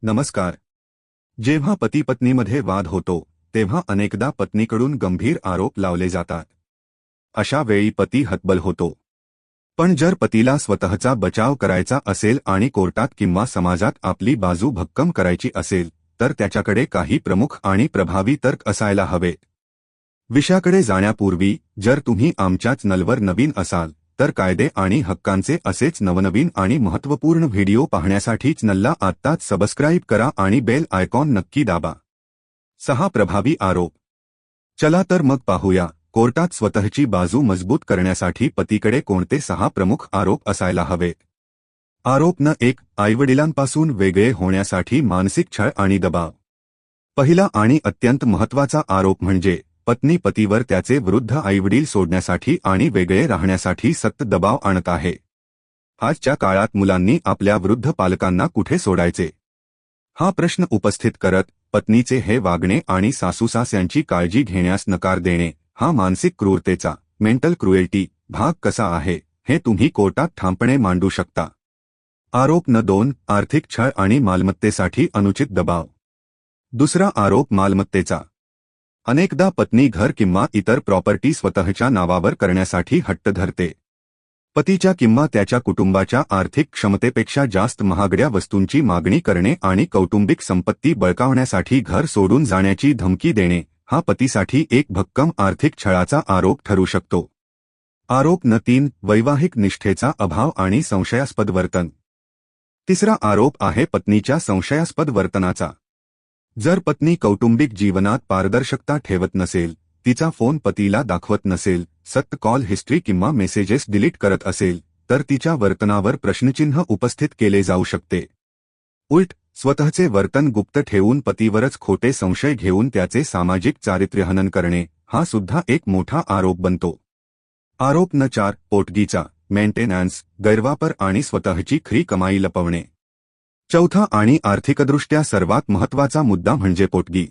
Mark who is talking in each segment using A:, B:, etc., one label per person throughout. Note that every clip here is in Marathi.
A: नमस्कार. जेव्हा पती पत्नीमध्ये वाद होतो तेव्हा अनेकदा पत्नीकडून गंभीर आरोप लावले जातात. अशा वेळी पती हतबल होतो. पण जर पतीला स्वतःचा बचाव करायचा असेल आणि कोर्टात किंवा समाजात आपली बाजू भक्कम करायची असेल तर त्याच्याकडे काही प्रमुख आणि प्रभावी तर्क असायला हवेत. विषयाकडे जाण्यापूर्वी जर तुम्ही आमच्या चॅनलवर नवीन असाल तर कायदे आणि हक्कांचे असेच नवनवीन आणि महत्त्वपूर्ण व्हिडिओ पाहण्यासाठी चॅनलला आत्ताच सबस्क्राईब करा आणि बेल आयकॉन नक्की दाबा. 6 प्रभावी आरोप. चला तर मग पाहूया कोर्टात स्वतःची बाजू मजबूत करण्यासाठी पतीकडे कोणते 6 प्रमुख आरोप असायला हवेत. आरोप न 1. आईवडिलांपासून वेगळे होण्यासाठी मानसिक छळ आणि दबाव. पहिला आणि अत्यंत महत्त्वाचा आरोप म्हणजे पत्नी पतीवर त्याचे वृद्ध आईवडील सोडण्यासाठी आणि वेगळे राहण्यासाठी सतत दबाव आणत आहे. आजच्या काळात मुलांनी आपल्या वृद्ध पालकांना कुठे सोडायचे हा प्रश्न उपस्थित करत पत्नीचे हे वागणे आणि सासूसासऱ्यांची काळजी घेण्यास नकार देणे हा मानसिक क्रूरतेचा मेंटल क्रुएल्टी भाग कसा आहे हे तुम्ही कोर्टात ठामपणे मांडू शकता. आरोप न 2. आर्थिक छळ आणि मालमत्तेसाठी अनुचित दबाव. दुसरा आरोप मालमत्तेचा. अनेकदा पत्नी घर किंवा इतर प्रॉपर्टी स्वतःच्या नावावर करण्यासाठी हट्ट धरते. पतीच्या किंवा त्याच्या कुटुंबाच्या आर्थिक क्षमतेपेक्षा जास्त महागड्या वस्तूंची मागणी करणे आणि कौटुंबिक संपत्ती बळकावण्यासाठी घर सोडून जाण्याची धमकी देणे हा पतीसाठी एक भक्कम आर्थिक छळाचा आरोप ठरू शकतो. आरोप न 3. वैवाहिक निष्ठेचा अभाव आणि संशयास्पद वर्तन. तिसरा आरोप आहे पत्नीच्या संशयास्पद वर्तनाचा. जर पत्नी कौटुंबिक जीवनात पारदर्शकता ठेवत नसेल, तिचा फोन पतीला दाखवत नसेल, सतत कॉल हिस्ट्री किंवा मेसेजेस डिलीट करत असेल, तर तिच्या वर्तनावर प्रश्नचिन्ह उपस्थित केले जाऊ शकते. उलट स्वतःचे वर्तन गुप्त ठेवून पतीवरच खोटे संशय घेऊन त्याचे सामाजिक चारित्र्यहनन करणे हा सुद्धा एक मोठा आरोप बनतो. आरोप न 4. पोटगीचा मेंटेनन्स, गैरवापर आणि स्वतःची खरी कमाई लपवणे. चौथा आणि आर्थिकदृष्ट्या सर्वात महत्त्वाचा मुद्दा म्हणजे पोटगी.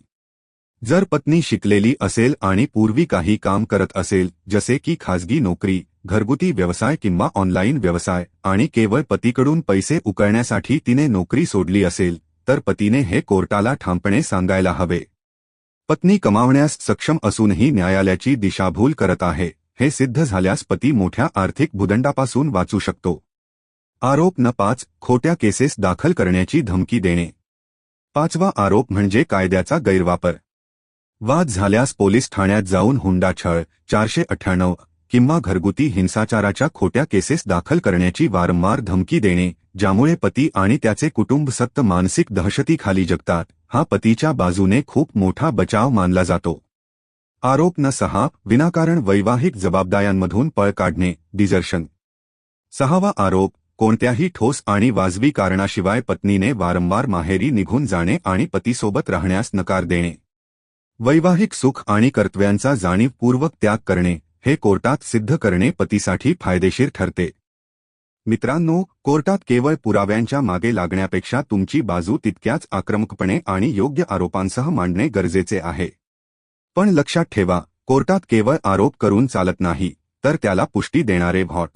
A: जर पत्नी शिकलेली असेल आणि पूर्वी काही काम करत असेल जसे की खाजगी नोकरी, घरगुती व्यवसाय किंवा ऑनलाईन व्यवसाय आणि केवळ पतीकडून पैसे उकळण्यासाठी तिने नोकरी सोडली असेल तर पतीने हे कोर्टाला ठामपणे सांगायला हवे. पत्नी कमावण्यास सक्षम असूनही न्यायालयाची दिशाभूल करत आहे हे सिद्ध झाल्यास पती मोठ्या आर्थिक भूदंडापासून वाचू शकतो. आरोप न 5. खोट्या केसेस दाखल करण्याची धमकी देणे. पाचवा आरोप म्हणजे कायद्याचा गैरवापर. वाद झाल्यास पोलीस ठाण्यात जाऊन हुंडा छळ 498 किंवा घरगुती हिंसाचाराच्या खोट्या केसेस दाखल करण्याची वारंवार धमकी देणे ज्यामुळे पती आणि त्याचे कुटुंब सतत मानसिक दहशतीखाली जगतात हा पतीच्या बाजूने खूप मोठा बचाव मानला जातो. आरोप न 6. विनाकारण वैवाहिक जबाबदाऱ्यांमधून पळ काढणे डिझर्शन. 6वा आरोप कोणत्याही ठोस आणि वाजवी कारणाशिवाय पत्नीने वारंवार माहेरी निघून जाणे आणि पतीसोबत राहण्यास नकार देणे. वैवाहिक सुख आणि कर्तव्यांचा जाणीवपूर्वक त्याग करणे हे कोर्टात सिद्ध करणे पतीसाठी फायदेशीर ठरते. मित्रांनो, कोर्टात केवळ पुराव्यांच्या मागे लागण्यापेक्षा तुमची बाजू तितक्याच आक्रमकपणे आणि योग्य आरोपांसह मांडणे गरजेचे आहे. पण लक्षात ठेवा, कोर्टात केवळ आरोप करून चालत नाही, तर त्याला पुष्टी देणारे व्हॉट